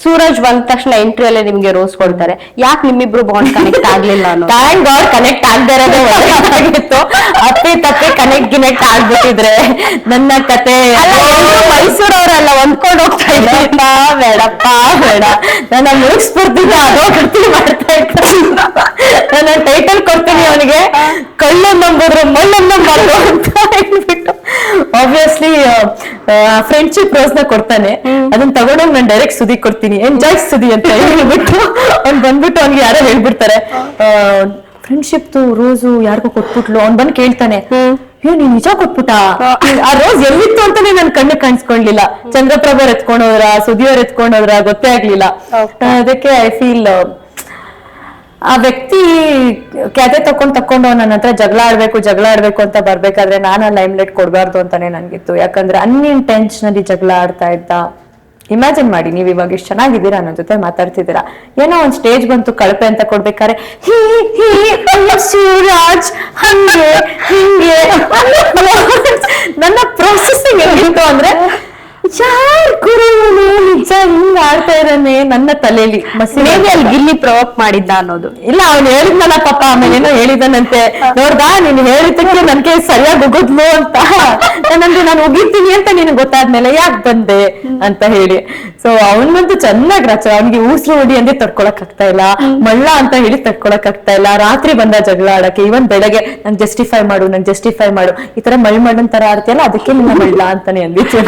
ಸೂರಜ್ ಬಂದ ತಕ್ಷಣ ಎಂಟ್ರಿ ಅಲ್ಲೇ ನಿಮ್ಗೆ ರೋಸ್ ಕೊಡ್ತಾರೆ. ಯಾಕೆ ನಿಮ್ಮಿಬ್ರು ಬಾಂಡ್ ಕನೆಕ್ಟ್ ಆಗ್ಲಿಲ್ಲ ಅನ್ನೋ? ಥ್ಯಾಂಕ್ ಗಾಡ್ ಕನೆಕ್ಟ್ ಆಗದೆ ಇರೋದೇ ಒಳ್ಳೆದಾಗಿತ್ತು. ಅಪ್ಪಿ ತಪ್ಪಿ ಕನೆಕ್ಟ್ ಆಗ್ಬಿಟ್ಟಿದ್ರೆ ನನ್ನ ಕತೆ ಮೈಸೂರವರೆಲ್ಲ ಹೊಂದ್ಕೊಂಡು ಹೋಗ್ತಾ ಇದ್ದಾರೆ. ಬೇಡಪ್ಪ ಬೇಡ, ನನ್ನ ಮುಗಿಸ್ಬಿಡ್ತೀನಿ, ಅದೋ ಕಟ್ಟಿ ಮಾಡ್ತಾ ಇರ್ತೀನಿ. ನನ್ನ ಟೈಟಲ್ ಕೊಡ್ತೀನಿ ಅವನಿಗೆ, ಕಳ್ಳು ನಂಬಿದ್ರು ಮಳ್ಳು ನಂಬಲ್ಲ ಅಂತ ಹೇಳ್ಬಿಟ್ಟು. ಆಬ್ವಿಯಸ್ಲಿ ಫ್ರೆಂಡ್ಶಿಪ್ ರೋಸ್ ನ ಕೊಡ್ತಾನೆ, ಅದನ್ನ ತಗೊಂಡೋಗಿ ನಾನು ಡೈರೆಕ್ಟ್ ಸುದಿ ಕೊಡ್ತೀನಿ, ಎಂಜಾಯ್ ಸುದಿ ಅಂತ ಹೇಳ್ಬಿಟ್ಟು ಅವ್ನ್ ಬಂದ್ಬಿಟ್ಟು ಅವ್ನಿಗೆ ಯಾರೋ ಹೇಳ್ಬಿಡ್ತಾರೆ ಫ್ರೆಂಡ್ಶಿಪ್ ರೋಸು ಯಾರಿಗೂ ಕೊಟ್ಬಿಟ್ಲು. ಅವ್ನ್ ಬಂದ್ ಕೇಳ್ತಾನೆ, ನೀನ್ ನಿಜ ಕೊಟ್ಬಿಟ್ಟ? ಆ ರೋಸ್ ಎಲ್ಲಿತ್ತು ಅಂತಾನೆ ನನ್ ಕಣ್ಣು ಕಾಣಿಸ್ಕೊಂಡ್ಲಿಲ್ಲ. ಚಂದ್ರಪ್ರಭಾ ಎತ್ಕೊಂಡೋದ್ರ, ಸುದಿಯವ್ರು ಎತ್ಕೊಂಡೋದ್ರ ಗೊತ್ತೇ ಆಗ್ಲಿಲ್ಲ. ಅದಕ್ಕೆ ಐ ಫೀಲ್ ಆ ವ್ಯಕ್ತಿ ಕ್ಯಾತೆ ತಕೊಂಡು ನನ್ನ ಹತ್ರ ಜಗಳ ಆಡ್ಬೇಕು ಅಂತ ಬರ್ಬೇಕಾದ್ರೆ ನಾನು ಲೈಮ್ ಲೈಟ್ ಕೊಡ್ಬಾರ್ದು ಅಂತಾನೆ ನನ್ಗಿತ್ತು. ಯಾಕಂದ್ರೆ ಅನ್ಇಂಟೆನ್ಷನಲಿ ಜಗಳ ಆಡ್ತಾ ಇದ್ದ. ಇಮ್ಯಾಜಿನ್ ಮಾಡಿ, ನೀವ್ ಇವಾಗ ಎಷ್ಟು ಚೆನ್ನಾಗಿದ್ದೀರಾ, ನನ್ನ ಜೊತೆ ಮಾತಾಡ್ತಿದ್ದೀರಾ, ಏನೋ ಒಂದ್ ಸ್ಟೇಜ್ ಬಂತು ಕಳಪೆ ಅಂತ ಕೊಡ್ಬೇಕಾದ್ರೆ ಶಿವರಾಜ್ ಹಂಗೆ ಹಿಂಗೆ ನನ್ನ ಪ್ರೊಸೆಸಿಂಗ್ ಹೆಂಗಿತ್ತು ಅಂದ್ರೆ, ಯಾರ್ ಗುರು ನಿಜ ಹಿಂಗ ಆಡ್ತಾ ಇದ್ದಾನೆ ನನ್ನ ತಲೆಯಲ್ಲಿ. ಅಲ್ಲಿ ಗಿಲ್ಲಿ ಪ್ರವೋಕ್ ಮಾಡಿದ್ದ ಅನ್ನೋದು ಇಲ್ಲ, ಅವ್ನು ಹೇಳಿದ್ನಲ್ಲ ಪಾಪ, ಆಮೇಲೆ ಏನೋ ಹೇಳಿದಾನಂತೆ, ನೋಡ್ದಾ ನೀನ್ ಹೇಳಿದ್ದಕ್ಕೆ ನನ್ಗೆ ಸರಿಯಾಗಿ ಉಗಿದ್ಲು ಅಂತ. ನಾನಂದ್ರೆ ನಾನು ಉಗಿತೀನಿ ಅಂತ ನಿನಗೆ ಗೊತ್ತಾದ್ಮೇಲೆ ಯಾಕೆ ಬಂದೆ ಅಂತ ಹೇಳಿ. ಸೊ ಅವನಂತೂ ಚೆನ್ನಾಗ್ ಅವ್ನಿಗೆ ಊಸ್ರು ಹೊಡಿ ಅಂದ್ರೆ ತಡ್ಕೊಳಕ್ ಆಗ್ತಾ ಇಲ್ಲ, ಮಳ್ಳ ಅಂತ ಹೇಳಿ ತಡ್ಕೊಳಕ್ ಆಗ್ತಾ ಇಲ್ಲ. ರಾತ್ರಿ ಬಂದ ಜಗಳ ಆಡಕ್ಕೆ, ಇವನ್ ಬೆಳಗ್ಗೆ ನಂಗೆ ಜಸ್ಟಿಫೈ ಮಾಡು ಈ ತರ ಮಳ್ ಮಾಡನ್ ತರ ಆಡ್ತೀಯಲ್ಲ, ಅದಕ್ಕೆ ನಿನ್ನ ಮಳ್ಳ ಅಂತಾನೆ ಅಂದಿತ್ತು.